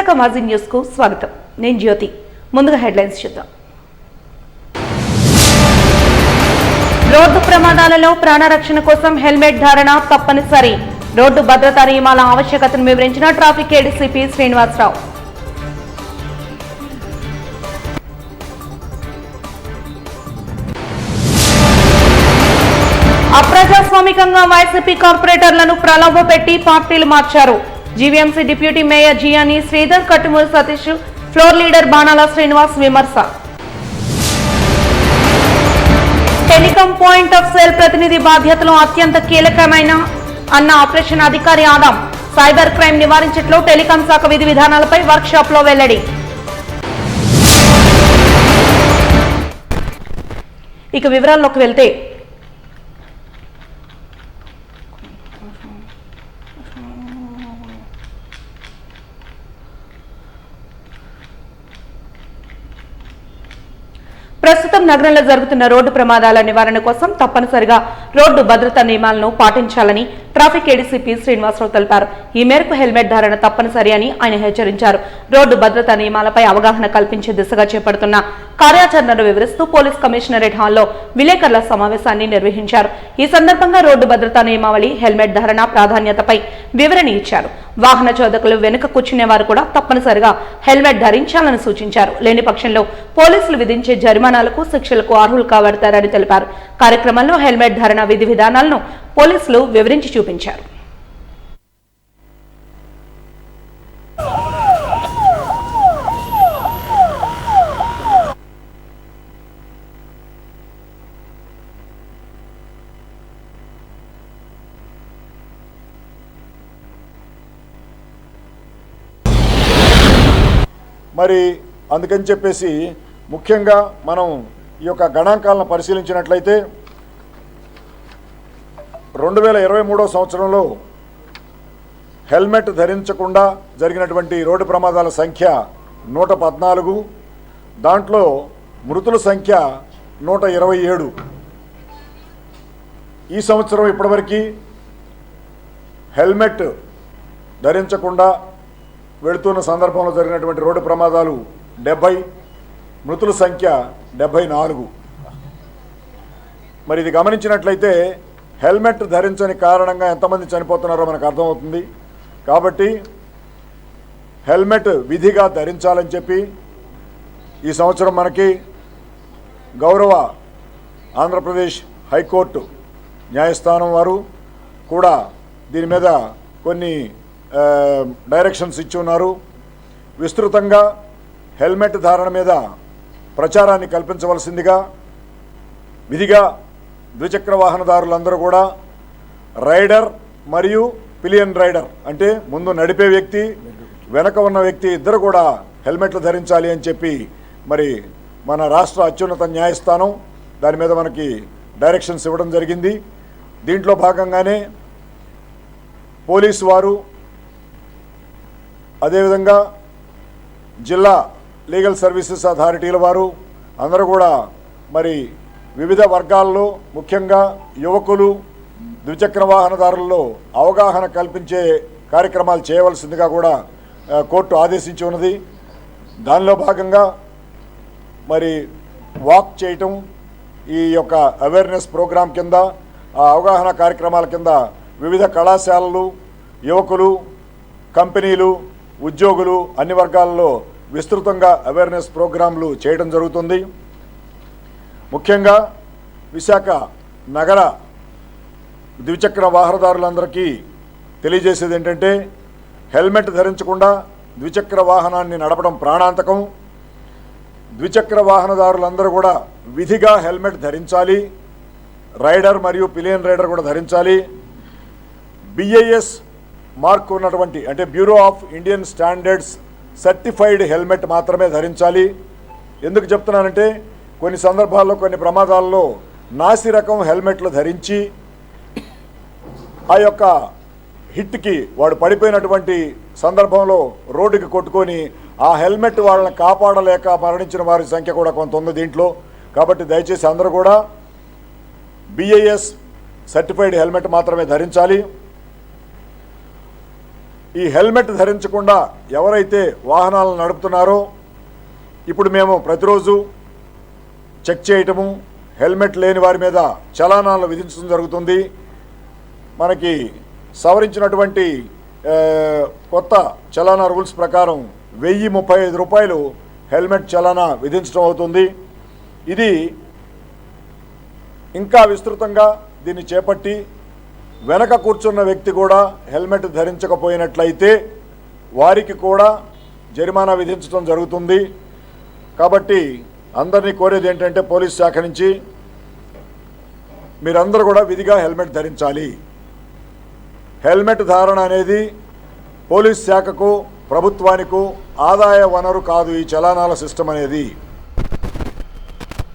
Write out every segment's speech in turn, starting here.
కర్ణాటక మాజీ న్యూస్ కు స్వాగతం. నేను జ్యోతి. ముందుగా హెడ్లైన్స్ చూద్దాం. రోడ్డు ప్రమాదాలలో ప్రాణరక్షణ కోసం హెల్మెట్ ధారణ తప్పనిసరి. రోడ్డు భద్రతా నియమాల ఆవశ్యకతను వివరించిన ట్రాఫిక్ ఏడీసీపీ శ్రీనివాసరావు. అప్రజాస్వామికంగా వైసీపీ కార్పొరేటర్లను ప్రలోభపెట్టి పార్టీలు మార్చారు. GVMC deputy mayor Jiyyani Sridhar, Kattumuri Satish, floor leader Banala Srinivas విమర్శ. టెలికాం పాయింట్ ఆఫ్ సేల్ ప్రతినిధి బాధ్యతలు అత్యంత కీలకమైన అన్న ఆపరేషన్ అధికారి ఆదాం. సైబర్ క్రైమ్ నివారించట్లో టెలికాం శాఖ విధి విధానాలపై వర్క్ షాప్ లో వెల్లడి. ఇక వివరాల్లోకి వెళ్తే ప్రస్తుతం నగరంలో జరుగుతున్న రోడ్డు ప్రమాదాల నివారణ కోసం తప్పనిసరిగా రోడ్డు భద్రతా నియమాలను పాటించాలని ట్రాఫిక్ ఏడీసీపీ శ్రీనివాసరావు తెలిపారు. ఈ మేరకు హెల్మెట్ ధారణ తప్పనిసరి అని ఆయన హెచ్చరించారు. రోడ్డు భద్రతా నియమాలపై అవగాహన కల్పించే దిశగా చేపడుతున్న కార్యాచరణను వివరిస్తూ పోలీస్ కమిషనరేట్ హాల్లో విలేకరుల సమావేశాన్ని నిర్వహించారు. ఈ సందర్భంగా రోడ్డు భద్రతా నియమావళి, హెల్మెట్ ధారణ ప్రాధాన్యతపై వివరణ ఇచ్చారు. వాహన చోదకులు వెనుక కూర్చునే వారు కూడా తప్పనిసరిగా హెల్మెట్ ధరించాలని సూచించారు. లేని పక్షంలో పోలీసులు విధించే జరిమానాలకు, శిక్షలకు అర్హులు కాబడతారని తెలిపారు. కార్యక్రమంలో హెల్మెట్ ధారణ విధి విధానాలను పోలీసులు వివరించి చూపించారు. మరి అందుకని చెప్పేసి ముఖ్యంగా మనం ఈ యొక్క గణాంకాలను పరిశీలించినట్లయితే 2023 సంవత్సరంలో హెల్మెట్ ధరించకుండా జరిగినటువంటి రోడ్డు ప్రమాదాల సంఖ్య 114, దాంట్లో మృతుల సంఖ్య 127. ఈ సంవత్సరం ఇప్పటివరకు హెల్మెట్ ధరించకుండా వెళుతున్న సందర్భంలో జరిగినటువంటి రోడ్డు ప్రమాదాలు 70, మృతుల సంఖ్య 74. మరి ఇది గమనించినట్లయితే హెల్మెట్ ధరించని కారణంగా ఎంతమంది చనిపోతున్నారో మనకు అర్థమవుతుంది. కాబట్టి హెల్మెట్ విధిగా ధరించాలని చెప్పి ఈ సంవత్సరం మనకి గౌరవ ఆంధ్రప్రదేశ్ హైకోర్టు న్యాయస్థానం వారు కూడా దీని మీద కొన్ని డైరెక్షన్స్ ఇచ్చి ఉన్నారు. విస్తృతంగా హెల్మెట్ ధారణ మీద ప్రచారాన్ని కల్పించవలసిందిగా, విధిగా ద్విచక్ర వాహనదారులందరూ కూడా రైడర్ మరియు పిలియన్ రైడర్ అంటే ముందు నడిపే వ్యక్తి, వెనక ఉన్న వ్యక్తి ఇద్దరు కూడా హెల్మెట్లు ధరించాలి అని చెప్పి మరి మన రాష్ట్ర అత్యున్నత న్యాయస్థానం దాని మీద మనకి డైరెక్షన్స్ ఇవ్వడం జరిగింది. దీంట్లో భాగంగానే పోలీసు వారు, అదేవిధంగా జిల్లా లీగల్ సర్వీసెస్ అథారిటీల వారు అందరూ కూడా మరి వివిధ వర్గాల్లో ముఖ్యంగా యువకులు, ద్విచక్ర వాహనదారుల్లో అవగాహన కల్పించే కార్యక్రమాలు చేయవలసిందిగా కూడా కోర్టు ఆదేశించి ఉన్నది. దానిలో భాగంగా మరి వాక్ చేయటం, ఈ యొక్క అవేర్నెస్ ప్రోగ్రాం కింద, ఆ అవగాహన కార్యక్రమాల కింద వివిధ కళాశాలలు, యువకులు, కంపెనీలు, ఉద్యోగులు అన్ని వర్గాల్లో విస్తృతంగా అవేర్నెస్ ప్రోగ్రాంలు చేయడం జరుగుతుంది. ముఖ్యంగా విశాఖ నగర ద్విచక్ర వాహనదారులందరికీ తెలియజేసేది ఏంటంటే హెల్మెట్ ధరించకుండా ద్విచక్ర వాహనాన్ని నడపడం ప్రాణాంతకం. ద్విచక్ర వాహనదారులందరూ కూడా విధిగా హెల్మెట్ ధరించాలి. రైడర్ మరియు పిలియన్ రైడర్ కూడా ధరించాలి. BIS మార్క్ ఉన్నటువంటి అంటే bureau of Indian standards certified helmet మాత్రమే ధరించాలి. ఎందుకు చెప్తున్నానంటే కొన్ని సందర్భాల్లో, కొన్ని ప్రమాదాల్లో నాసి రకం హెల్మెట్లు ధరించి ఆ యొక్క హిట్కి వాడు పడిపోయినటువంటి సందర్భంలో రోడ్డుకి కొట్టుకొని ఆ హెల్మెట్ వాళ్ళని కాపాడలేక మరణించిన వారి సంఖ్య కూడా కొంత ఉంది దీంట్లో. కాబట్టి దయచేసి అందరూ కూడా BIS సర్టిఫైడ్ హెల్మెట్ మాత్రమే ధరించాలి. ఈ హెల్మెట్ ధరించకుండా ఎవరైతే వాహనాలను నడుపుతున్నారో ఇప్పుడు మేము ప్రతిరోజు చెక్ చేయటము, హెల్మెట్ లేని వారి మీద చలానాలు విధించడం జరుగుతుంది. మనకి సవరించినటువంటి కొత్త చలానా రూల్స్ ప్రకారం 1035 రూపాయలు హెల్మెట్ చలానా విధించడం అవుతుంది. ఇది ఇంకా విస్తృతంగా దీన్ని చేపట్టి వెనక కూర్చున్న వ్యక్తి కూడా హెల్మెట్ ధరించకపోయినట్లయితే వారికి కూడా జరిమానా విధించడం జరుగుతుంది. కాబట్టి అందరినీ కోరేది ఏంటంటే పోలీస్ శాఖ నుంచి మీరందరూ కూడా విధిగా హెల్మెట్ ధరించాలి. హెల్మెట్ ధారణ అనేది పోలీస్ శాఖకు, ప్రభుత్వానికి ఆదాయ వనరు కాదు. ఈ చలానాల సిస్టమ్ అనేది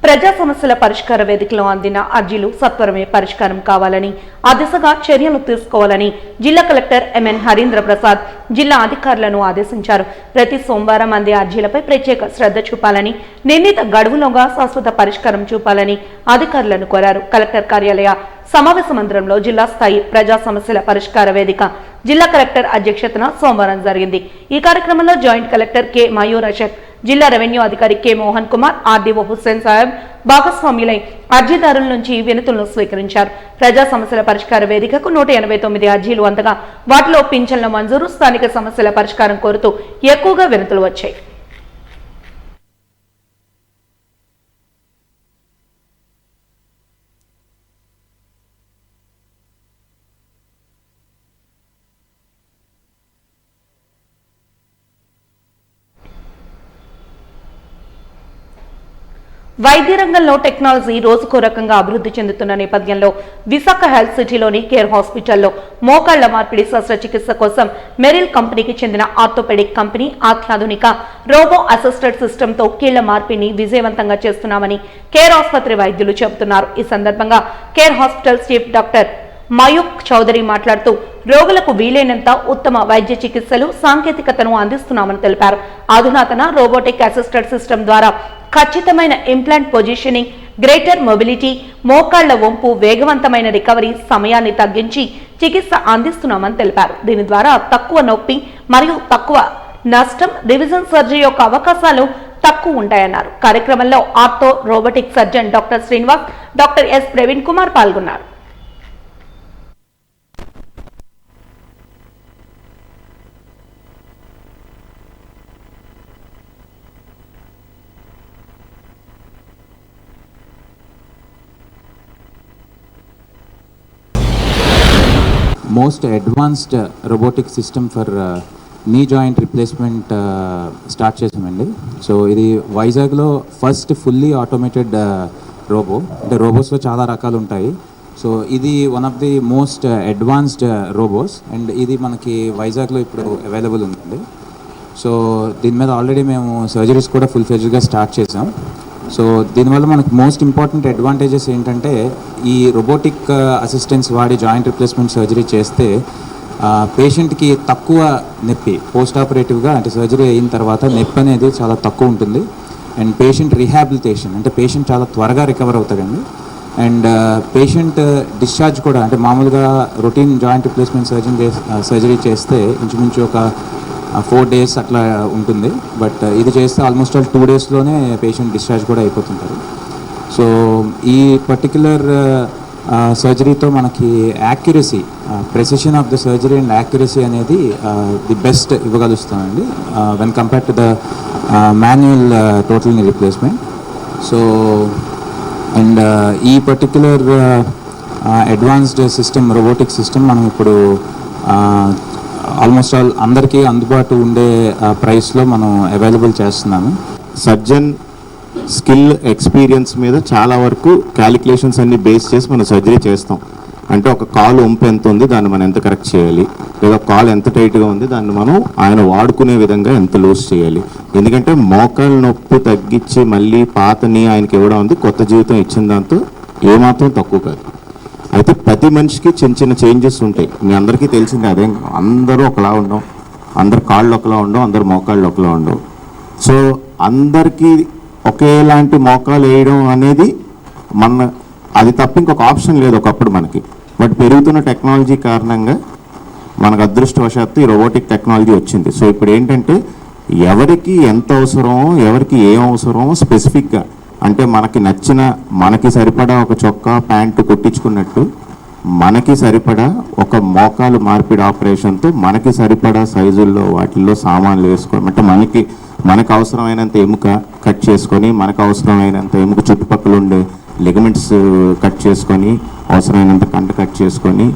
ప్రజా సమస్యల పరిష్కార వేదికలో అందిన అర్జీలు సత్వరమే పరిష్కారం కావాలని, ఆ దిశగా చర్యలు తీసుకోవాలని జిల్లా కలెక్టర్ ఎంఎన్ హరీంద్ర ప్రసాద్ జిల్లా అధికారులను ఆదేశించారు. ప్రతి సోమవారం అందే అర్జీలపై ప్రత్యేక శ్రద్ధ చూపాలని, నిర్ణీత గడువులోగా శాశ్వత పరిష్కారం చూపాలని అధికారులను కోరారు. కలెక్టర్ కార్యాలయ సమావేశ మందిరంలో జిల్లా స్థాయి ప్రజా సమస్యల పరిష్కార వేదిక జిల్లా కలెక్టర్ అధ్యక్షతన సోమవారం జరిగింది. ఈ కార్యక్రమంలో జాయింట్ కలెక్టర్ కె మయూర్ అషక్, జిల్లా రెవెన్యూ అధికారి కె మోహన్ కుమార్, ఆర్డీఓ హుస్సేన్ సాహెబ్ భాగస్వామ్యులై అర్జీదారుల నుంచి వినతులను స్వీకరించారు. ప్రజా సమస్యల పరిష్కార వేదికకు 189 అర్జీలు అందగా వాటిలో పింఛన్ల మంజూరు, స్థానిక సమస్యల పరిష్కారం కోరుతూ ఎక్కువగా వినతులు వచ్చాయి. వైద్య రంగంలో టెక్నాలజీ రోజుకో రకంగా అభివృద్ధి చెందుతున్న నేపథ్యంలో విశాఖ హెల్త్ సిటీలోని కేర్ హాస్పిటల్లో మోకాళ్ల మార్పిడి శస్త్రచికిత్స కోసం మెరిల్ కంపెనీకి చెందిన ఆర్థోపెడిక్ కంపెనీ అత్యాధునిక రోబో అసిస్టెడ్ సిస్టంతో కీళ్ల మార్పిడిని విజయవంతంగా చేస్తున్నామని కేర్ ఆసుపత్రి వైద్యులు చెబుతున్నారు. ఈ సందర్భంగా Care hospital chief doctor Mayuk Chaudhary మాట్లాడుతూ రోగులకు వీలైనంత ఉత్తమ వైద్య చికిత్సలు, సాంకేతికతను అందిస్తున్నామని తెలిపారు. అధునాతన రోబోటిక్ అసిస్టెడ్ సిస్టమ్ ద్వారా ఖచ్చితమైన ఇంప్లాంట్ పొజిషనింగ్, గ్రేటర్ మొబిలిటీ, మోకాళ్ల వంపు, వేగవంతమైన రికవరీ సమయాన్ని తగ్గించి చికిత్స అందిస్తున్నామని తెలిపారు. దీని ద్వారా తక్కువ నొప్పి మరియు తక్కువ నష్టం, రివిజన్ సర్జరీ యొక్క అవకాశాలు తక్కువ ఉంటాయన్నారు. కార్యక్రమంలో ortho robotic surgeon doctor Srinivas, doctor yes Praveen Kumar పాల్గొన్నారు. most advanced robotic system for knee joint replacement start చేసామండి. సో ఇది వైజాగ్లో ఫస్ట్ ఫుల్లీ ఆటోమేటెడ్ రోబో. అంటే రోబోస్లో చాలా రకాలు ఉంటాయి. సో ఇది one of the most advanced robots and ఇది మనకి వైజాగ్లో ఇప్పుడు అవైలబుల్ ఉందండి. సో దీని మీద ఆల్రెడీ మేము సర్జరీస్ కూడా ఫుల్ ఫ్లెడ్జ్డ్గా స్టార్ట్ చేసాం. సో దీనివల్ల మనకు మోస్ట్ ఇంపార్టెంట్ అడ్వాంటేజెస్ ఏంటంటే ఈ రోబోటిక్ అసిస్టెన్స్ వాడి జాయింట్ రిప్లేస్మెంట్ సర్జరీ చేస్తే పేషెంట్కి తక్కువ నొప్పి, పోస్ట్ ఆపరేటివ్గా అంటే సర్జరీ అయిన తర్వాత నొప్పి అనేది చాలా తక్కువ ఉంటుంది. అండ్ పేషెంట్ రీహాబిలిటేషన్ అంటే పేషెంట్ చాలా త్వరగా రికవర్ అవుతాడండి. అండ్ పేషెంట్ డిశ్చార్జ్ కూడా అంటే మామూలుగా రొటీన్ జాయింట్ రిప్లేస్మెంట్ సర్జరీ చేస్తే ఇంచుమించు ఒక 4 days అట్లా ఉంటుంది. బట్ ఇది చేస్తే ఆల్మోస్ట్ ఆల్ 2 daysలోనే పేషెంట్ డిశ్చార్జ్ కూడా అయిపోతుంటారు. సో ఈ పర్టిక్యులర్ సర్జరీతో మనకి accuracy, precision of the surgery and accuracy అనేది ది బెస్ట్ ఇవ్వగలుగుతామండి when compare to the manual total knee replacement. So and ఈ particular advanced system, robotic system మనం ఇప్పుడు ఆల్మోస్ట్ ఆల్ అందరికీ అందుబాటు ఉండే ప్రైస్లో మనం అవైలబుల్ చేస్తున్నాము. సర్జన్ స్కిల్, ఎక్స్పీరియన్స్ మీద చాలా వరకు క్యాలిక్యులేషన్స్ అన్ని బేస్ చేసి మనం సర్జరీ చేస్తాం. అంటే ఒక కాలు వంపు ఎంత ఉంది, దాన్ని మనం ఎంత కరెక్ట్ చేయాలి, లేదా కాలు ఎంత టైట్గా ఉంది, దాన్ని మనం ఆయన వాడుకునే విధంగా ఎంత లూజ్ చేయాలి. ఎందుకంటే మోకాలు నొప్పి తగ్గించి మళ్ళీ పాతని ఆయనకి ఇవ్వడం ఉంది, కొత్త జీవితం ఇచ్చిన దాంతో ఏమాత్రం తక్కువ కాదు. అయితే ప్రతి మనిషికి చిన్న చిన్న చేంజెస్ ఉంటాయి. మీ అందరికీ తెలిసిందే, అదే అందరూ ఒకలా ఉండవు, అందరు కాళ్ళు ఒకలా ఉండవు, అందరు మోకాళ్ళు ఒకలా ఉండవు. సో అందరికీ ఒకేలాంటి మోకాలు వేయడం అనేది అది తప్ప ఇంకొక ఆప్షన్ లేదు ఒకప్పుడు మనకి. బట్ పెరుగుతున్న టెక్నాలజీ కారణంగా మనకు అదృష్టవశాత్తు ఈ రోబోటిక్ టెక్నాలజీ వచ్చింది. సో ఇప్పుడు ఏంటంటే ఎవరికి ఎంత అవసరమో, ఎవరికి ఏం అవసరమో స్పెసిఫిక్గా, అంటే మనకి నచ్చిన, మనకి సరిపడా ఒక చొక్కా ప్యాంటు కుట్టించుకున్నట్టు మనకి సరిపడా ఒక మోకాలు మార్పిడి ఆపరేషన్తో మనకి సరిపడా సైజుల్లో వాటిల్లో సామాన్లు వేసుకోవడం, అంటే మనకు అవసరమైనంత ఎముక కట్ చేసుకొని, మనకు అవసరమైనంత ఎముక చుట్టుపక్కల ఉండే లిగమెంట్స్ కట్ చేసుకొని, అవసరమైనంత కంట కట్ చేసుకొని.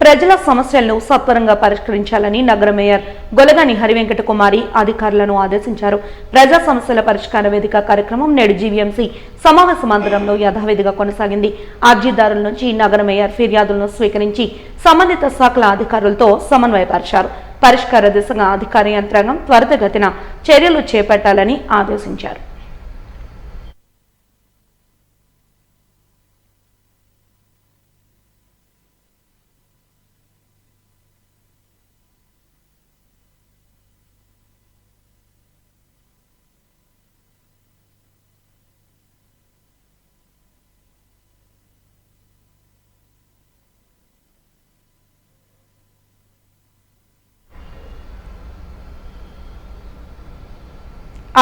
ప్రజల సమస్యలను సత్వరంగా పరిష్కరించాలని నగర మేయర్ గొలగాని హరివెంకట కుమారి అధికారులను ఆదేశించారు. ప్రజా సమస్యల పరిష్కార వేదిక కార్యక్రమం నేడు జీవీఎంసీ సమావేశ మందిరంలో యథావిధిగా కొనసాగింది. అర్జీదారుల నుంచి నగర మేయర్ ఫిర్యాదులను స్వీకరించి సంబంధిత శాఖల అధికారులతో సమన్వయపరిచారు. పరిష్కార దిశగా అధికార యంత్రాంగం త్వరితగతిన చర్యలు చేపట్టాలని ఆదేశించారు.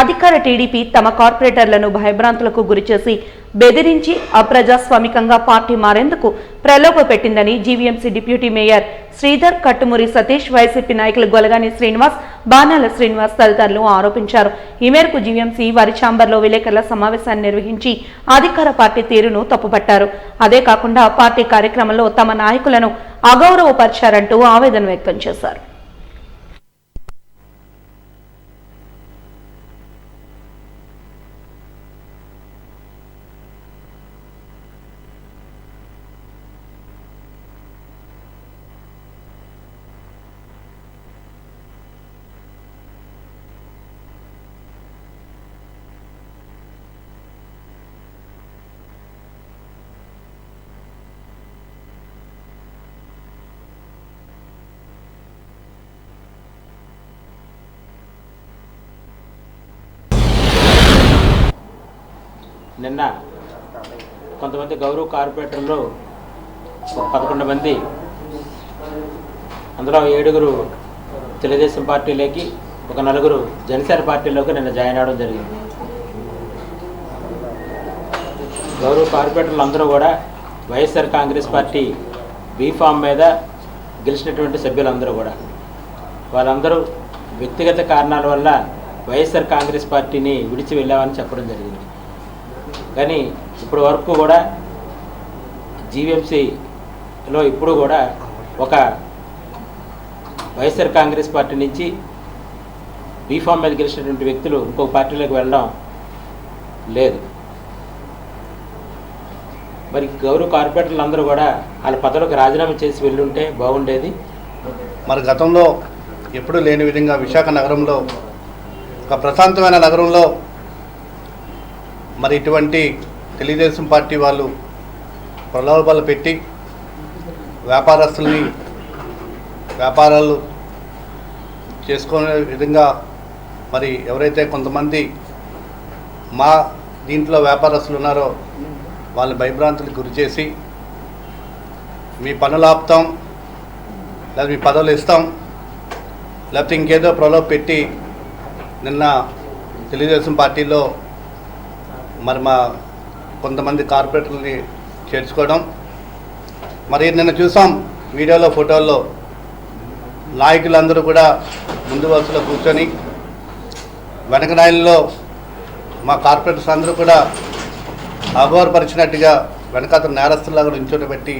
అధికార టీడీపీ తమ కార్పొరేటర్లను భయభ్రాంతులకు గురిచేసి బెదిరించి అప్రజాస్వామికంగా పార్టీ మారేందుకు ప్రలోభ పెట్టిందని GVMC deputy mayor Sridhar, Kattumuri Satish, YCP నాయకులు గొలగాని శ్రీనివాస్, బాణాల శ్రీనివాస్ తదితరులు ఆరోపించారు. ఈ మేరకు జీవీఎంసీ వారి ఛాంబర్లో విలేకరుల సమావేశాన్ని నిర్వహించి అధికార పార్టీ తీరును తప్పుపట్టారు. అదే కాకుండా పార్టీ కార్యక్రమంలో తమ నాయకులను అగౌరవపరిచారంటూ ఆవేదన వ్యక్తం చేశారు. నిన్న కొంతమంది గౌరవ కార్పొరేటర్లు 11 మంది, అందులో 7 తెలుగుదేశం పార్టీలోకి, 9 జనసేన పార్టీలోకి నిన్న జాయిన్ అవ్వడం జరిగింది. గౌరవ కార్పొరేటర్లు అందరూ కూడా వైఎస్ఆర్ కాంగ్రెస్ పార్టీ బీఫామ్ మీద గెలిచినటువంటి సభ్యులందరూ కూడా, వాళ్ళందరూ వ్యక్తిగత కారణాల వల్ల వైఎస్ఆర్ కాంగ్రెస్ పార్టీని విడిచి వెళ్ళామని చెప్పడం జరిగింది. కానీ ఇప్పటి వరకు కూడా జీవీఎంసీలో ఇప్పుడు కూడా ఒక వైఎస్ఆర్ కాంగ్రెస్ పార్టీ నుంచి బీఫామ్ మీద గెలిచినటువంటి వ్యక్తులు ఇంకొక పార్టీలోకి వెళ్ళడం లేదు. మరి గౌరవ కార్పొరేటర్లు అందరూ కూడా వాళ్ళ పదవులకు రాజీనామా చేసి వెళ్ళుంటే బాగుండేది. మరి గతంలో ఎప్పుడూ లేని విధంగా విశాఖ నగరంలో, ఒక ప్రశాంతమైన నగరంలో మరి ఇటువంటి తెలుగుదేశం పార్టీ వాళ్ళు ప్రలోభాలు పెట్టి వ్యాపారస్తుల్ని వ్యాపారాలు చేసుకునే విధంగా, మరి ఎవరైతే కొంతమంది మా దీంట్లో వ్యాపారస్తులు ఉన్నారో వాళ్ళని భయభ్రాంతులకు గురి చేసి మీ పనులు ఆపుతాం, లేదా మీ పదవులు ఇస్తాం, లేకపోతే ఇంకేదో ప్రలోభ పెట్టి నిన్న తెలుగుదేశం పార్టీలో మరి మా కొంతమంది కార్పొరేటర్లని చేర్చుకోవడం. మరి నిన్న చూసాం వీడియోలో, ఫోటోల్లో నాయకులందరూ కూడా ముందు వరుసలో కూర్చొని, వెనక నాయల్లో మా కార్పొరేటర్స్ అందరూ కూడా అగౌరవపరిచినట్టుగా వెనకాతల నేరస్తులాగా నించోబెట్టి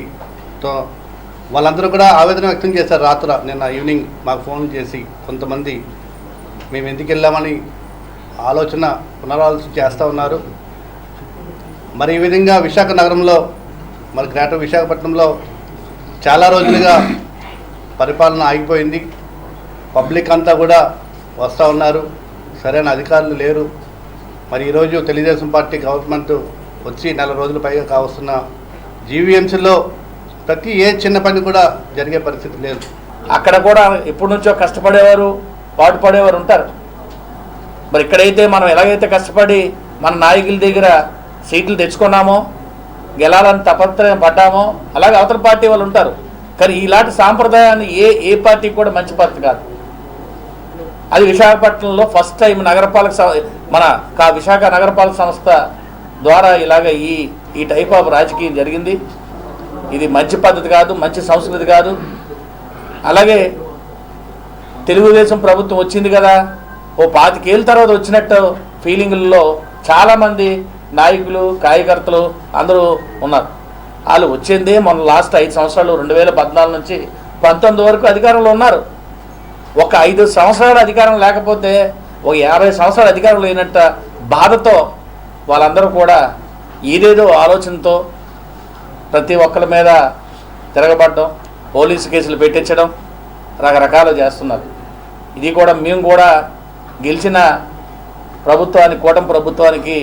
వాళ్ళందరూ కూడా ఆవేదన వ్యక్తం చేశారు. రాత్రి నిన్న ఈవినింగ్ మాకు ఫోన్ చేసి కొంతమంది మేము ఎందుకు వెళ్ళామని పునరాలోచన చేస్తూ ఉన్నారు. మరి ఈ విధంగా విశాఖ నగరంలో, మరి గ్రేటర్ విశాఖపట్నంలో చాలా రోజులుగా పరిపాలన ఆగిపోయింది. పబ్లిక్ అంతా కూడా వస్తూ ఉన్నారు, సరైన అధికారులు లేరు. మరి ఈరోజు తెలుగుదేశం పార్టీ గవర్నమెంట్ వచ్చి 4 రోజుల పైగా కావస్తున్న జీవీఎంసీలో ప్రతి ఏ చిన్న పని కూడా జరిగే పరిస్థితి లేదు. అక్కడ కూడా ఎప్పటి నుంచో కష్టపడేవారు, పాటుపడేవారు ఉంటారు. మరి ఇక్కడైతే మనం ఎలాగైతే కష్టపడి మన నాయకుల దగ్గర సీట్లు తెచ్చుకున్నామో, గెలాలని తపత్రయం పడ్డామో, అలాగే అవతల పార్టీ వాళ్ళు ఉంటారు. కానీ ఇలాంటి సాంప్రదాయాన్ని ఏ పార్టీ కూడా మంచి పద్ధతి కాదు. అది విశాఖపట్నంలో ఫస్ట్ టైం విశాఖ నగరపాలక సంస్థ ద్వారా ఇలాగ ఈ టైప్ ఆఫ్ రాజకీయం జరిగింది. ఇది మంచి పద్ధతి కాదు, మంచి సంస్కృతి కాదు. అలాగే తెలుగుదేశం ప్రభుత్వం వచ్చింది కదా, ఓ 25 ఏళ్ళ తర్వాత వచ్చినట్టు ఫీలింగుల్లో చాలామంది నాయకులు కార్యకర్తలు అందరూ ఉన్నారు. వాళ్ళు వచ్చిందే మొన్న లాస్ట్ 5 సంవత్సరాలు 2014 నుంచి 19 వరకు అధికారంలో ఉన్నారు. ఒక 5 సంవత్సరాల అధికారం లేకపోతే ఒక 50 సంవత్సరాల అధికారం లేనట్ట బాధతో వాళ్ళందరూ కూడా ఏదేదో ఆలోచనతో ప్రతి ఒక్కరి మీద తిరగబడడం, పోలీసు కేసులు పెట్టించడం, రకరకాలు చేస్తున్నారు. ఇది కూడా మేము కూడా గెలిచిన కూటమి ప్రభుత్వానికి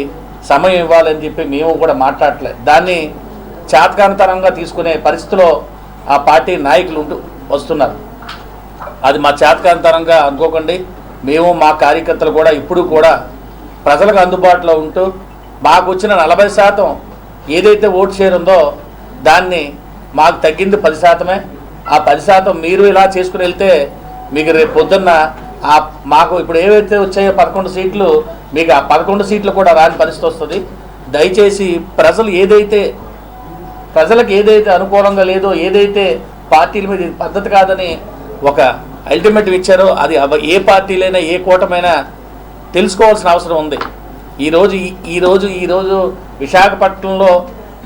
సమయం ఇవ్వాలని చెప్పి మేము కూడా మాట్లాడట్లేదు. దాన్ని చేతకానితనంగా తీసుకునే పరిస్థితిలో ఆ పార్టీ నాయకులు వస్తున్నారు. అది మా చేతకానితనంగా అనుకోకండి. మేము మా కార్యకర్తలు కూడా ఇప్పుడు కూడా ప్రజలకు అందుబాటులో ఉంటూ మాకు వచ్చిన 40% ఏదైతే ఓటు షేర్ ఉందో దాన్ని మాకు తగ్గింది 10%. ఆ 10% మీరు ఇలా చేసుకుని వెళ్తే మీకు రేపు పొద్దున్న మాకు ఇప్పుడు ఏవైతే వచ్చాయో 11 సీట్లు, మీకు ఆ 11 సీట్లు కూడా రాని పరిస్థితి వస్తుంది. దయచేసి ప్రజలకు ఏదైతే అనుకూలంగా లేదో, ఏదైతే పార్టీల మీద పద్ధతి కాదని ఒక అల్టిమేట్ ఇచ్చారో అది ఏ పార్టీలైనా ఏ కూటమైనా తెలుసుకోవాల్సిన అవసరం ఉంది. ఈరోజు విశాఖపట్నంలో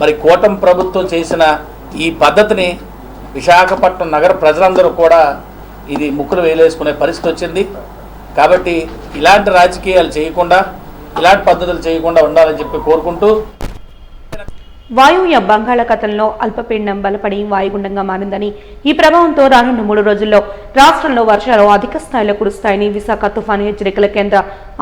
మరి కూటమి ప్రభుత్వం చేసిన ఈ పద్ధతిని విశాఖపట్నం నగర ప్రజలందరూ కూడా ఇది ముక్కులు వేలేసుకునే పరిస్థితి వచ్చింది. కాబట్టి ఇలాంటి రాజకీయాలు చేయకుండా, ఇలాంటి పద్ధతులు చేయకుండా ఉండాలని చెప్పి కోరుకుంటూ, వాయువ్య బంగాళాఖాతంలో అల్పపీడనం బలపడి వాయుగుండంగా మారిందని, ఈ ప్రభావంతో రానున్న 3 రోజుల్లో రాష్ట్రంలో వర్షాలు అధిక స్థాయిలో కురుస్తాయని విశాఖ తుఫాను హెచ్చరికల కేంద్ర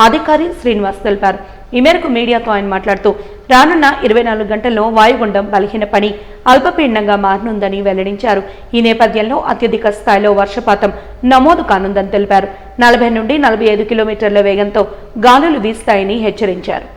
అధికారి శ్రీనివాస్ తెలిపారు. ఈ మేరకు మీడియాతో ఆయన మాట్లాడుతూ రానున్న 24 గంటల్లో వాయుగుండం బలహీనపడి అల్పపీడనంగా మారనుందని వెల్లడించారు. ఈ నేపథ్యంలో అత్యధిక స్థాయిలో వర్షపాతం నమోదు కానుందని తెలిపారు. 40 నుండి 45 కిలోమీటర్ల వేగంతో గాలులు వీస్తాయని హెచ్చరించారు.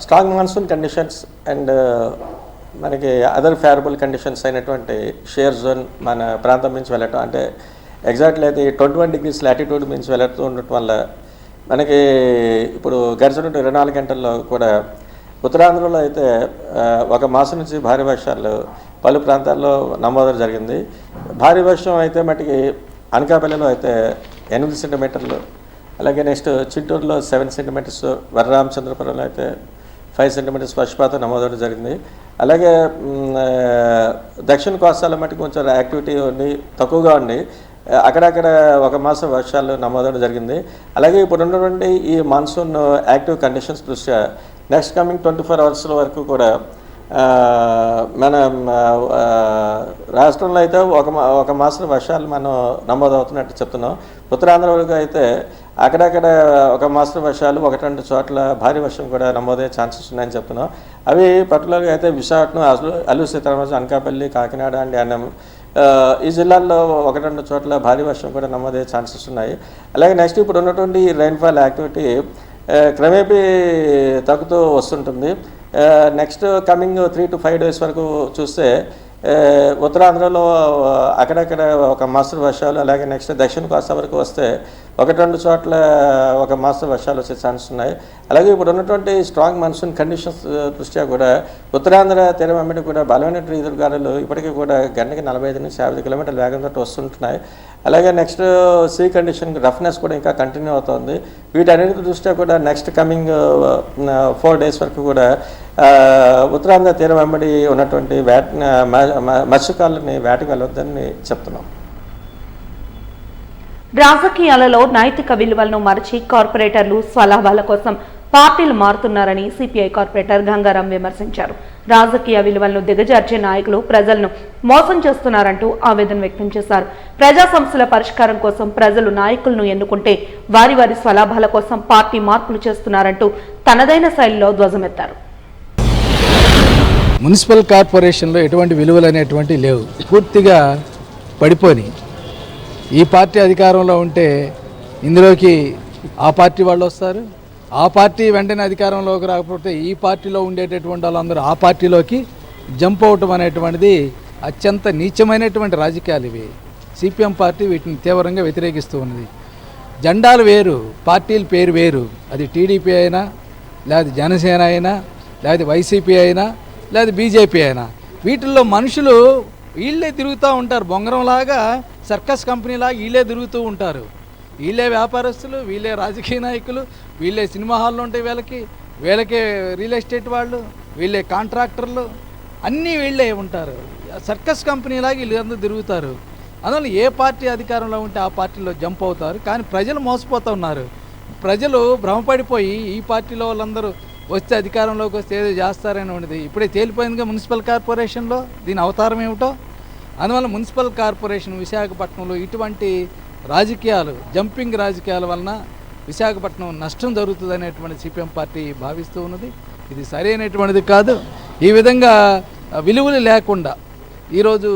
స్ట్రాంగ్ మాన్సూన్ కండిషన్స్ అండ్ మనకి అదర్ ఫేవరబుల్ కండిషన్స్ అయినటువంటి షేర్ జోన్ మన ప్రాంతం నుంచి వెళ్ళటం, అంటే ఎగ్జాక్ట్లీ అది 21 degrees లాటిట్యూడ్ నుంచి వెళ్తూ ఉండటం వల్ల మనకి ఇప్పుడు గడిచిన 24 గంటల్లో కూడా ఉత్తరాంధ్రలో అయితే ఒక మాసం నుంచి భారీ వర్షాలు పలు ప్రాంతాల్లో నమోదు జరిగింది. భారీ వర్షం అయితే మటుకి అనకాపల్లిలో అయితే 8 సెంటీమీటర్లు, అలాగే నెక్స్ట్ చిత్తూరులో 7 సెంటీమీటర్స్, వరరామచంద్రపురంలో అయితే 5 సెంటీమీటర్స్ వర్షపాతం నమోదు జరిగింది. అలాగే దక్షిణ కోస్తాలో మటుకు కొంచెం యాక్టివిటీ ఉండి తక్కువగా ఉండి అక్కడక్కడ ఒక మాసం వర్షాలు నమోదు జరిగింది. అలాగే ఇప్పుడు ఉన్నటువంటి ఈ మాన్సూన్ యాక్టివ్ కండిషన్స్ దృష్ట్యా నెక్స్ట్ కమింగ్ 24 hours వరకు కూడా మన రాష్ట్రంలో అయితే ఒక మాసం వర్షాలు మనం నమోదవుతున్నట్టు చెప్తున్నాం. ఉత్తరాంధ్ర వరకు అయితే అక్కడక్కడ ఒక మాసం వర్షాలు 1-2 చోట్ల భారీ వర్షం కూడా నమోదయ్యే ఛాన్సెస్ ఉన్నాయని చెప్తున్నాం. అవి పర్టికులర్గా అయితే విశాఖపట్నం, అల్లూరు సీతారామరాజు, అనకాపల్లి, కాకినాడ అండ్ అన్నం ఈ జిల్లాల్లో 1-2 చోట్ల భారీ వర్షం కూడా నమోదయ్యే ఛాన్సెస్ ఉన్నాయి. అలాగే నెక్స్ట్ ఇప్పుడు ఉన్నటువంటి రైన్ఫాల్ యాక్టివిటీ క్రమేపీ తగ్గుతూ వస్తుంటుంది. నెక్స్ట్ కమింగ్ 3 to 5 days వరకు చూస్తే ఉత్తరాంధ్రలో అక్కడక్కడ ఒక మాస్టర్ వర్షాలు, అలాగే నెక్స్ట్ దక్షిణ కోస్తా వరకు వస్తే 1-2 చోట్ల ఒక మాస్టర్ వర్షాలు వచ్చే ఛాన్సెస్ ఉన్నాయి. అలాగే ఇప్పుడు ఉన్నటువంటి స్ట్రాంగ్ మాన్సూన్ కండిషన్స్ దృష్ట్యా కూడా ఉత్తరాంధ్ర తీరం వెంబడి కూడా బలమైన ఈదురుగాలులు ఇప్పటికీ కూడా గంటకి 45 నుంచి 50 కిలోమీటర్ల వేగంతో వస్తుంటున్నాయి. అలాగే నెక్స్ట్ సీ కండిషన్ రఫ్నెస్ కూడా ఇంకా కంటిన్యూ అవుతుంది. వీటన్నిటి దృష్ట్యా కూడా నెక్స్ట్ కమింగ్ 4 days వరకు కూడా ఉత్తరాంధ్ర తీరం వెంబడి ఉన్నటువంటి మత్స్యకారులని వేటకు వెళ్ళొద్దని చెప్తున్నాం. రాజకీయాలలో నైతిక విలువలను మరచి కార్పొరేటర్లు స్వలాభాల కోసం పార్టీలు మారుతున్నారని సిపిఐ కార్పొరేటర్ గంగారాం విమర్శించారు. రాజకీయ విలువలను దిగజార్చే నాయకులు ప్రజలను మోసం చేస్తున్నారంటూ ఆవేదన వ్యక్తం చేశారు. ప్రజా సమస్యల పరిష్కారం కోసం ప్రజలు నాయకులను ఎన్నుకుంటే వారి వారి స్వలాభాల కోసం పార్టీ మార్పులు చేస్తున్నారంటూ తనదైన శైలిలో ధ్వజమెత్తారు. మున్సిపల్ కార్పొరేషన్లో ఎటువంటి విలువలు అనేటువంటివి లేవు, పూర్తిగా పడిపోయి. ఈ పార్టీ అధికారంలో ఉంటే ఇందులోకి ఆ పార్టీ వాళ్ళు వస్తారు, ఆ పార్టీ వెంటనే అధికారంలోకి రాకపోతే ఈ పార్టీలో ఉండేటటువంటి వాళ్ళందరూ ఆ పార్టీలోకి జంప్ అవటం అనేటువంటిది అత్యంత నీచమైనటువంటి రాజకీయాలు ఇవి. సిపిఎం పార్టీ వీటిని తీవ్రంగా వ్యతిరేకిస్తూ ఉన్నది. జెండాలు వేరు, పార్టీల పేరు వేరు. అది టీడీపీ అయినా, లేదా జనసేన అయినా, లేదా వైసీపీ అయినా, లేదా బీజేపీ అయినా, వీటిల్లో మనుషులు వీళ్ళే తిరుగుతూ ఉంటారు. బొంగరంలాగా సర్కస్ కంపెనీలాగా వీళ్ళే తిరుగుతూ ఉంటారు. వీళ్ళే వ్యాపారస్తులు, వీళ్ళే రాజకీయ నాయకులు, వీళ్ళే సినిమా హాల్లో ఉంటాయి, వీళ్ళకే రియల్ ఎస్టేట్ వాళ్ళు, వీళ్ళే కాంట్రాక్టర్లు, అన్నీ వీళ్ళే ఉంటారు. సర్కస్ కంపెనీలాగా వీళ్ళందరూ తిరుగుతారు. అందువల్ల ఏ పార్టీ అధికారంలో ఉంటే ఆ పార్టీలో జంప్ అవుతారు. కానీ ప్రజలు మోసపోతూ ఉన్నారు. ప్రజలు భ్రమపడిపోయి ఈ పార్టీలో వాళ్ళందరూ వస్తే అధికారంలోకి వస్తే ఏదో చేస్తారని ఉన్నది. ఇప్పుడే తేలిపోయిందిగా మున్సిపల్ కార్పొరేషన్లో దీని అవతారం ఏమిటో. అందువల్ల మున్సిపల్ కార్పొరేషన్ విశాఖపట్నంలో ఇటువంటి రాజకీయాలు, జంపింగ్ రాజకీయాల వలన విశాఖపట్నం నష్టం జరుగుతుంది అనేటువంటి సిపిఎం పార్టీ భావిస్తూ ఉన్నది. ఇది సరైనటువంటిది కాదు. ఈ విధంగా విలువలు లేకుండా ఈరోజు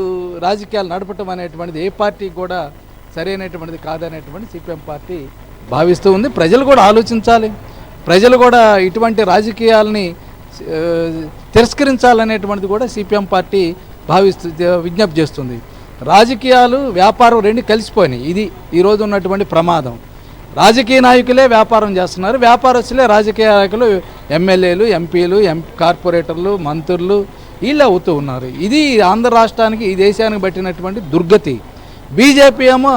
రాజకీయాలు నడపటం అనేటువంటిది ఏ పార్టీకి కూడా సరైనటువంటిది కాదనేటువంటి సిపిఎం పార్టీ భావిస్తూ ఉంది. ప్రజలు కూడా ఆలోచించాలి. ప్రజలు కూడా ఇటువంటి రాజకీయాలని తిరస్కరించాలనేటువంటిది కూడా సిపిఎం పార్టీ విజ్ఞప్తి చేస్తుంది. రాజకీయాలు, వ్యాపారం రెండు కలిసిపోయినాయి. ఇది ఈరోజు ఉన్నటువంటి ప్రమాదం. రాజకీయ నాయకులే వ్యాపారం చేస్తున్నారు, వ్యాపారస్తులే రాజకీయ నాయకులు, ఎమ్మెల్యేలు, ఎంపీలు, కార్పొరేటర్లు, మంత్రులు వీళ్ళు అవుతూ ఉన్నారు. ఇది ఆంధ్ర రాష్ట్రానికి, ఈ దేశానికి పట్టినటువంటి దుర్గతి. బీజేపీ ఏమో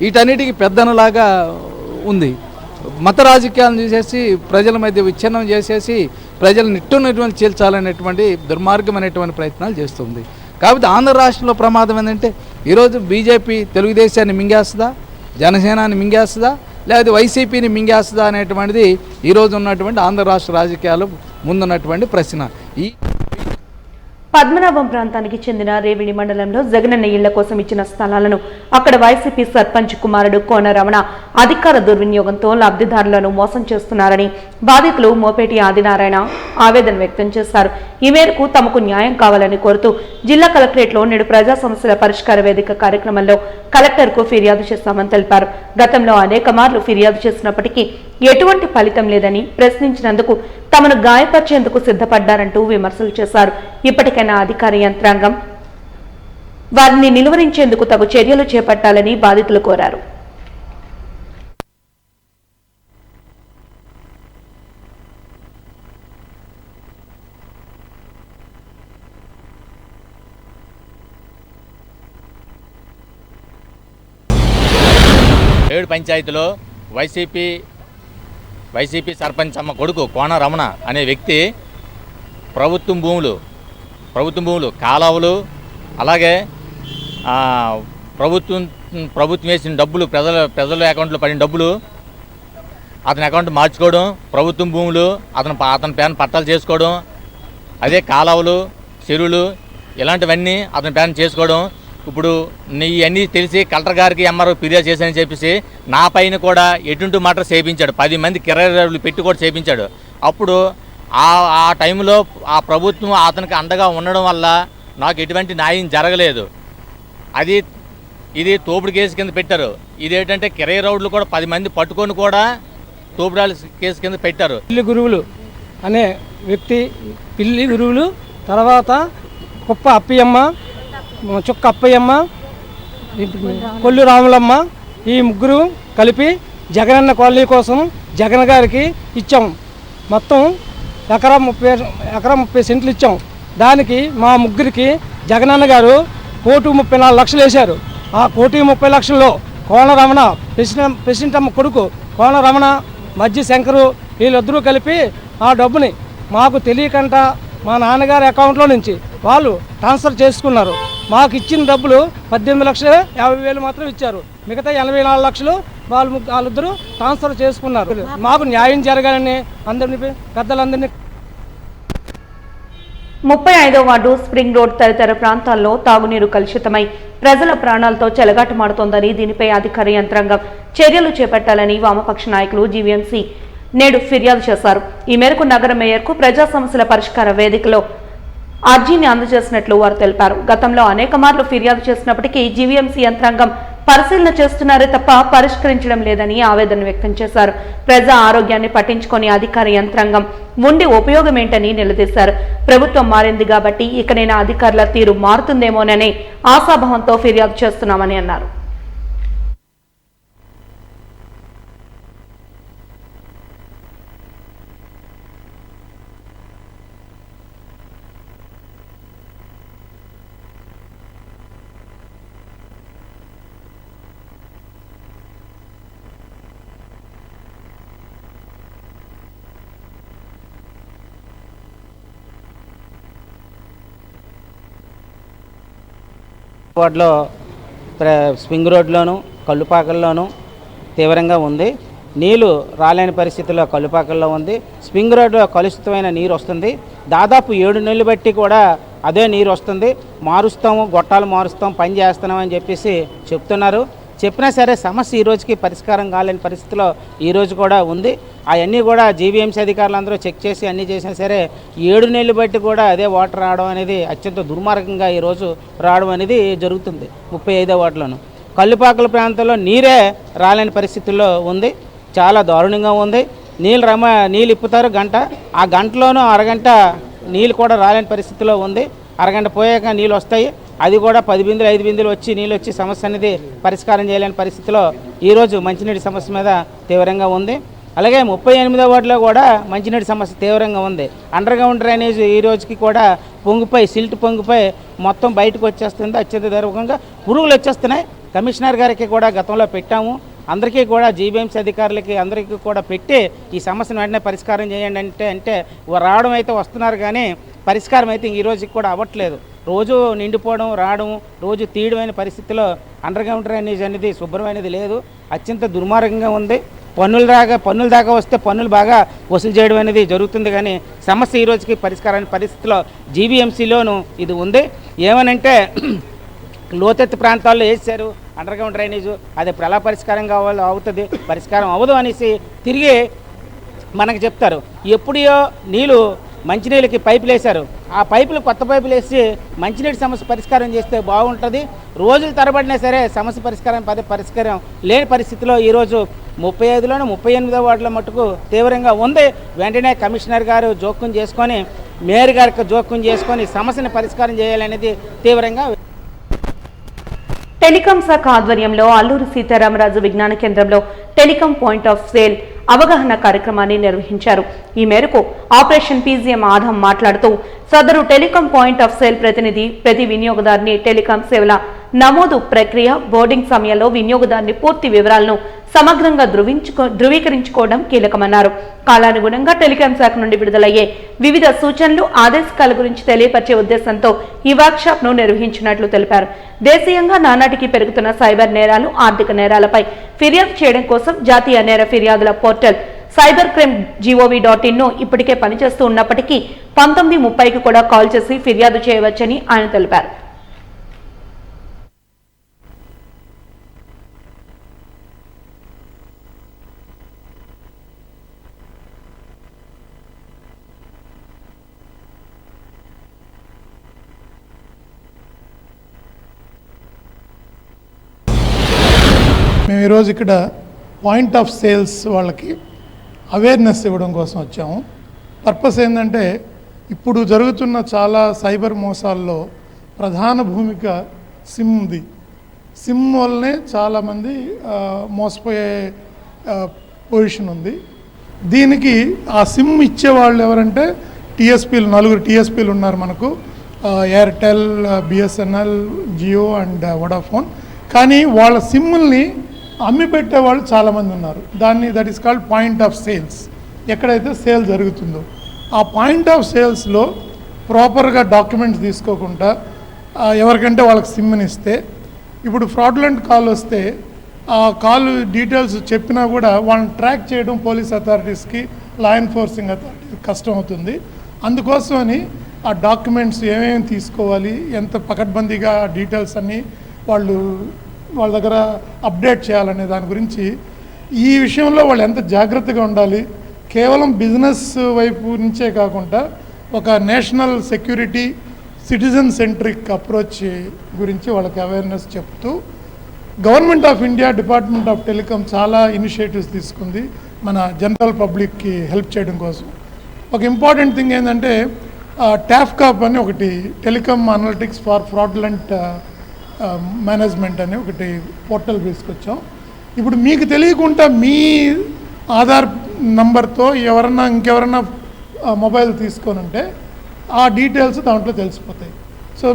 వీటన్నిటికీ పెద్దనలాగా ఉంది. మత రాజకీయాలను చూసేసి ప్రజల మధ్య విచ్ఛిన్నం చేసేసి ప్రజలు నిట్టున్నటువంటి చీల్చాలనేటువంటి దుర్మార్గమైనటువంటి ప్రయత్నాలు చేస్తుంది. కాబట్టి ఆంధ్ర రాష్ట్రంలో ప్రమాదం ఏంటంటే ఈరోజు బీజేపీ తెలుగుదేశాన్ని మింగేస్తుందా, జనసేనాన్ని మింగేస్తుందా, లేదా వైసీపీని మింగేస్తుందా అనేటువంటిది ఈరోజు ఉన్నటువంటి ఆంధ్ర రాష్ట్ర రాజకీయాలు ముందున్నటువంటి ప్రశ్న. ఈ పద్మనాభం ప్రాంతానికి చెందిన రేవిడి మండలంలో జగనన్న ఇళ్ల కోసం ఇచ్చిన స్థలాలను అక్కడ వైసీపీ సర్పంచ్ కుమారుడు కోన రమణ అధికార దుర్వినియోగంతో లబ్ధిదారులను మోసం చేస్తున్నారని బాధితులు మోపేటి ఆదినారాయణ ఆవేదన వ్యక్తం చేశారు. ఈ మేరకు తమకు న్యాయం కావాలని కోరుతూ జిల్లా కలెక్టరేట్లో నేడు ప్రజా సమస్యల పరిష్కార వేదిక కార్యక్రమంలో కలెక్టర్కు ఫిర్యాదు చేస్తామని తెలిపారు. గతంలో అనేక మార్లు ఫిర్యాదు చేసినప్పటికీ ఎటువంటి ఫలితం లేదని, ప్రశ్నించినందుకు తమను గాయపరిచేందుకు సిద్ధపడ్డారంటూ విమర్శలు చేశారు. ఇప్పటికైనా అధికార యంత్రాంగం వారిని నిలువరించేందుకు తగు చర్యలు చేపట్టాలని బాధితులు కోరారు. ఏడు పంచాయతీలో వైసీపీ సర్పంచ్ అమ్మ కొడుకు కోన రమణ అనే వ్యక్తి ప్రభుత్వం భూములు కాలువలు, అలాగే ప్రభుత్వం వేసిన డబ్బులు, ప్రజల అకౌంట్లో పడిన డబ్బులు అతని అకౌంట్ మార్చుకోవడం, ప్రభుత్వం భూములు అతని పేరున పట్టాలు చేసుకోవడం, అదే కాలువలు, చెరువులు ఇలాంటివన్నీ అతని పేరున చేసుకోవడం. ఇప్పుడు ఇవన్నీ తెలిసి కలెక్టర్ గారికి ఎంఆర్ఓ ఫిర్యాదు చేశానని చెప్పేసి నా పైన కూడా ఎటువంటి మాట చేయించాడు. 10 మంది కిరాయిలు పెట్టి కూడా చేయించాడు. అప్పుడు ఆ టైంలో ఆ ప్రభుత్వం అతనికి అండగా ఉండడం వల్ల నాకు ఎటువంటి న్యాయం జరగలేదు. ఇది తోపుడు కేసు కింద పెట్టారు. ఇదేంటంటే కిరాయి రౌడ్లు కూడా 10 మంది పట్టుకొని కూడా తోపుడాల కేసు కింద పెట్టారు. పిల్లి గురువులు అనే వ్యక్తి, పిల్లి గురువులు, తర్వాత కుప్ప అప్పయ్యమ్మ, చుక్క అప్పయ్యమ్మ, కొల్లు రాములమ్మ, ఈ ముగ్గురు కలిపి జగనన్న కాలనీ కోసం జగన్ గారికి ఇచ్చాం. మొత్తం ఎకరా 30 సెంట్లు ఇచ్చాం. దానికి మా ముగ్గురికి జగనన్న గారు 1,34,00,000 వేశారు. ఆ 1,30,00,000లో కోన రమణ, ప్రెసిడెంట్ అమ్మ కొడుకు కోన రమణ, మధ్య శంకరు వీళ్ళిద్దరూ కలిపి ఆ డబ్బుని మాకు తెలియకుండా మా నాన్నగారి అకౌంట్లో నుంచి వాళ్ళు ట్రాన్స్ఫర్ చేసుకున్నారు. మాకు ఇచ్చిన డబ్బులు 18,50,000 మాత్రం ఇచ్చారు. మిగతా 84,00,000 వాళ్ళిద్దరూ ట్రాన్స్ఫర్ చేసుకున్నారు. మాకు న్యాయం జరగాలని అందరినీ, పెద్దలందరినీ 35వ వార్డు స్ప్రింగ్ రోడ్ తదితర ప్రాంతాల్లో తాగునీరు కలుషితమై ప్రజల ప్రాణాలతో చెలగాటమాడుతోందని దీనిపై అధికార యంత్రాంగం చర్యలు చేపట్టాలని వామపక్ష నాయకులు జీవీఎంసీ నేడు ఫిర్యాదు చేశారు. ఈ మేరకు నగర మేయర్కు ప్రజా సమస్యల పరిష్కార వేదికలో అర్జీని అందజేసినట్లు వారు తెలిపారు. గతంలో అనేక మార్లు ఫిర్యాదు చేసినప్పటికీ జీవీఎంసీ యంత్రాంగం పరిశీలన చేస్తున్నారే తప్ప పరిష్కరించడం లేదని ఆవేదన వ్యక్తం చేశారు. ప్రజా ఆరోగ్యాన్ని పట్టించుకొని అధికార యంత్రాంగం ఉండి ఉపయోగమేంటని నిలదీశారు. ప్రభుత్వం మారింది కాబట్టి ఇకనైనా అధికారుల తీరు మారుతుందేమోననే ఆశాభావంతో ఫిర్యాదు చేస్తున్నామని అన్నారు. వార్డులో స్ప్రింగ్ రోడ్లోను కల్లుపాకల్లోనూ తీవ్రంగా ఉంది. నీళ్లు రాలేని పరిస్థితుల్లో కల్లుపాకల్లో ఉంది. స్ప్రింగ్ రోడ్లో కలుషితమైన నీరు వస్తుంది. దాదాపు 7 నెలలు బట్టి కూడా అదే నీరు వస్తుంది. మారుస్తాము, గొట్టాలు మారుస్తాం, పని చేస్తున్నామని చెప్పేసి చెప్తున్నారు. చెప్పినా సరే సమస్య ఈ రోజుకి పరిష్కారం కాలేని పరిస్థితిలో ఈరోజు కూడా ఉంది. అవన్నీ కూడా జీవీఎంసీ అధికారులందరూ చెక్ చేసి అన్నీ చేసినా సరే 7 నెలలు బట్టి కూడా అదే వాటర్ రావడం అనేది అత్యంత దుర్మార్గంగా ఈరోజు రావడం అనేది జరుగుతుంది. 35వ వార్డులోను కల్లుపాకల ప్రాంతంలో నీరే రాలేని పరిస్థితుల్లో ఉంది. చాలా దారుణంగా ఉంది. నీళ్ళు ఇప్పుతారు గంట, ఆ గంటలోనూ అరగంట నీళ్ళు కూడా రాలేని పరిస్థితిలో ఉంది. అరగంట పోయాక నీళ్ళు వస్తాయి. అది కూడా 10 బిందులు 5 బిందులు వచ్చి నీళ్ళు వచ్చి సమస్య అనేది పరిష్కారం చేయలేని పరిస్థితిలో ఈరోజు మంచినీటి సమస్య మీద తీవ్రంగా ఉంది. అలాగే 38వ వార్డులో కూడా మంచినీటి సమస్య తీవ్రంగా ఉంది. అండర్ గ్రౌండ్ డ్రైనేజ్ ఈ రోజుకి కూడా పొంగిపోయి సిల్ట్ పొంగిపోయి మొత్తం బయటకు వచ్చేస్తుంది. అత్యంత దూరంగా పురుగులు వచ్చేస్తున్నాయి. కమిషనర్ గారికి కూడా గతంలో పెట్టాము. అందరికీ కూడా జీబీఎంసీ అధికారులకి అందరికీ కూడా పెట్టి ఈ సమస్యను వెంటనే పరిష్కారం చేయండి అంటే రావడం అయితే వస్తున్నారు, కానీ పరిష్కారం అయితే ఈ రోజుకి కూడా అవ్వట్లేదు. రోజు నిండిపోవడం, రావడం, రోజు తీయడమైన పరిస్థితిలో అండర్ గ్రౌండ్ డ్రైనేజ్ అనేది శుభ్రమైనది లేదు. అత్యంత దుర్మార్గంగా ఉంది. పన్నుల దాకా వస్తే పన్నులు బాగా వసూలు చేయడం అనేది జరుగుతుంది, కానీ సమస్య ఈ రోజుకి పరిష్కారాన్ని పరిస్థితిలో జీబీఎంసీలోనూ ఇది ఉంది. ఏమనంటే లోతెత్తు ప్రాంతాల్లో వేసారు అండర్ గ్రౌండ్ డ్రైనేజ్, అది ఎలా పరిష్కారం అవుతుంది, పరిష్కారం అవ్వదు అనేసి తిరిగి మనకు చెప్తారు. ఎప్పుడో నీళ్ళు మంచినీళ్ళకి పైపులు వేశారు. ఆ పైపులు కొత్త పైపులు వేసి మంచినీటి సమస్య పరిష్కారం చేస్తే బాగుంటుంది. రోజులు తరబడినా సరే సమస్య పరిష్కారం లేని పరిస్థితిలో ఈరోజు 35లోను 38వ వార్డుల మట్టుకు తీవ్రంగా ఉంది. వెంటనే కమిషనర్ గారు జోక్యం చేసుకొని, మేయర్ గారికి జోక్యం చేసుకొని సమస్యను పరిష్కారం చేయాలనేది తీవ్రంగా. టెలికాం శాఖ ఆధ్వర్యంలో అల్లూరి సీతారామరాజు విజ్ఞాన కేంద్రంలో టెలికాం పాయింట్ ఆఫ్ సేల్ అవగాహన కార్యక్రమాన్ని నిర్వహించారు. ఈ మేరకు ఆపరేషన్ పీజీఎం ఆధం మాట్లాడుతూ సదరు టెలికాం పాయింట్ ఆఫ్ సేల్ ప్రతినిధి ప్రతి వినియోగదారుని టెలికాం సేవల నమోదు ప్రక్రియ, బోర్డింగ్ సమయంలో వినియోగదారుని పూర్తి వివరాలను సమగ్రంగా ధృవీకరించుకోవడం కీలకమన్నారు. కాలానుగుణంగా టెలికాం శాఖ నుండి విడుదలయ్యే వివిధ సూచనలు, ఆదేశికాల గురించి తెలియపరిచే ఉద్దేశంతో ఈ వర్క్షాప్ ను నిర్వహించినట్లు తెలిపారు. దేశీయంగా నానాటికి పెరుగుతున్న సైబర్ నేరాలు, ఆర్థిక నేరాలపై ఫిర్యాదు చేయడం కోసం జాతీయ నేర ఫిర్యాదుల పోర్టల్ cybercrime.gov.in ను ఇప్పటికే పనిచేస్తూ ఉన్నప్పటికీ 1930కి కూడా కాల్ చేసి ఫిర్యాదు చేయవచ్చని ఆయన తెలిపారు. మేము ఈరోజు ఇక్కడ పాయింట్ ఆఫ్ సేల్స్ వాళ్ళకి అవేర్నెస్ ఇవ్వడం కోసం వచ్చాము. పర్పస్ ఏంటంటే ఇప్పుడు జరుగుతున్న చాలా సైబర్ మోసాల్లో ప్రధాన భూమిక సిమ్ ఉంది. సిమ్ వల్లనే చాలామంది మోసపోయే పొజిషన్ ఉంది. దీనికి ఆ సిమ్ ఇచ్చేవాళ్ళు ఎవరంటే టీఎస్పీలు, 4 టీఎస్పీలు ఉన్నారు మనకు, Airtel, BSNL, Jio and Vodafone. కానీ వాళ్ళ సిమ్ముల్ని అమ్మి పెట్టేవాళ్ళు చాలామంది ఉన్నారు. That is called point of sales. ఎక్కడైతే సేల్ జరుగుతుందో ఆ పాయింట్ ఆఫ్ సేల్స్లో ప్రాపర్గా డాక్యుమెంట్స్ తీసుకోకుండా ఎవరికంటే వాళ్ళకి సిమ్ని ఇస్తే, ఇప్పుడు ఫ్రాడ్లెంట్ కాల్ వస్తే ఆ కాల్ డీటెయిల్స్ చెప్పినా కూడా వాళ్ళని ట్రాక్ చేయడం పోలీస్ అథారిటీస్కి, లా ఎన్ఫోర్సింగ్ అథారిటీస్ కష్టం అవుతుంది. అందుకోసమని ఆ డాక్యుమెంట్స్ ఏమేమి తీసుకోవాలి, ఎంత పకడ్బందీగా డీటెయిల్స్ అన్నీ వాళ్ళ దగ్గర అప్డేట్ చేయాలనే దాని గురించి, ఈ విషయంలో వాళ్ళు ఎంత జాగ్రత్తగా ఉండాలి, కేవలం బిజినెస్ వైపు నుంచే కాకుండా ఒక national security citizen centric approach గురించి వాళ్ళకి అవేర్నెస్ చెప్తూ government of India department of telecom చాలా ఇనిషియేటివ్స్ తీసుకుంది మన జనరల్ పబ్లిక్కి హెల్ప్ చేయడం కోసం. ఒక ఇంపార్టెంట్ థింగ్ ఏంటంటే టాఫ్కాప్ అని ఒకటి, telecom analytics for fraudulent management అని ఒకటి పోర్టల్ తీసుకొచ్చాం. ఇప్పుడు మీకు తెలియకుండా మీ ఆధార్ నంబర్తో ఇంకెవరన్నా మొబైల్ తీసుకొని ఉంటే ఆ డీటెయిల్స్ దాంట్లో తెలిసిపోతాయి. సో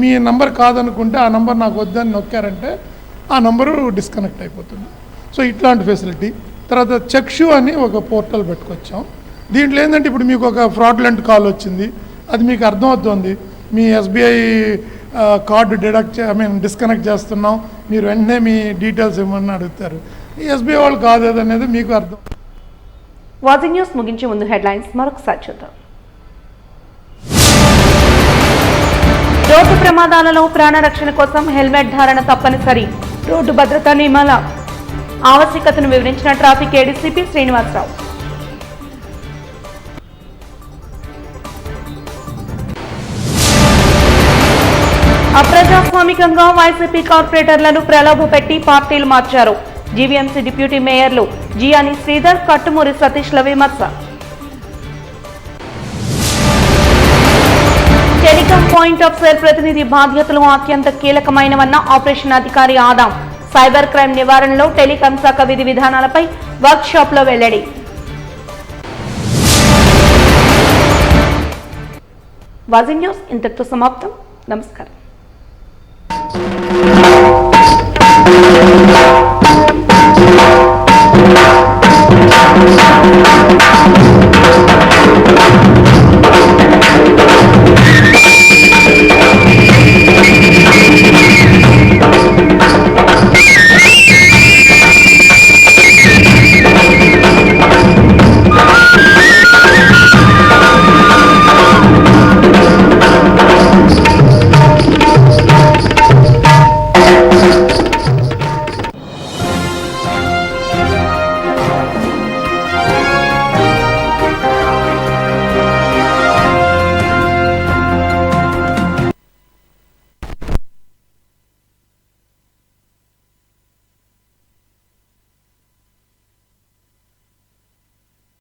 మీ నంబర్ కాదనుకుంటే ఆ నంబర్ నాకు వద్దని నొక్కారంటే ఆ నంబరు డిస్కనెక్ట్ అయిపోతుంది. సో ఇట్లాంటి ఫెసిలిటీ. తర్వాత చక్షు అని ఒక పోర్టల్ పెట్టుకొచ్చాం. దీంట్లో ఏంటంటే ఇప్పుడు మీకు ఒక ఫ్రాడ్లెంట్ కాల్ వచ్చింది, అది మీకు అర్థమవుతుంది, మీ ఎస్బీఐ కార్డు డిస్కనెక్ట్ చేస్తున్నాం, మీరు వెంటనే మీ డీటెయిల్స్ ఏమన్నా అడుగుతారు. ఈ ఎస్బీఐ వాళ్ళు కాదు అనేది మీకు అర్థం. వాచింగ్ న్యూస్ ముగించే ముందు హెడ్లైన్స్ మరొకసారి చూద్దాం. రోడ్డు ప్రమాదాలలో ప్రాణరక్షణ కోసం హెల్మెట్ ధారణ తప్పనిసరి, రోడ్డు భద్రతా నియమాల ఆవశ్యకతను వివరించిన ట్రాఫిక్ ఏడీసీపీ శ్రీనివాసరావు. అప్రజాస్వామికంగా వైసీపీ కార్పొరేటర్లను ప్రలోభపెట్టి పార్టీలు మార్చారు. జీవీఎంసీ డిప్యూటీ మేయర్లు జియాని శ్రీధర్, కట్టుమూరి సతీష్ల విమర్శ. టెలికాం పాయింట్ ఆఫ్ సేల్ ప్రతినిధి బాధ్యతలు అత్యంత కీలకమైనవన్న ఆపరేషన్ అధికారి ఆదాం. సైబర్ క్రైమ్ నివారణలో టెలికాం శాఖ విధి విధానాలపై వర్క్ షాప్ లో వెల్లడి. వాచింగ్ న్యూస్ ఇంతటితో సమాప్తం. నమస్కారం.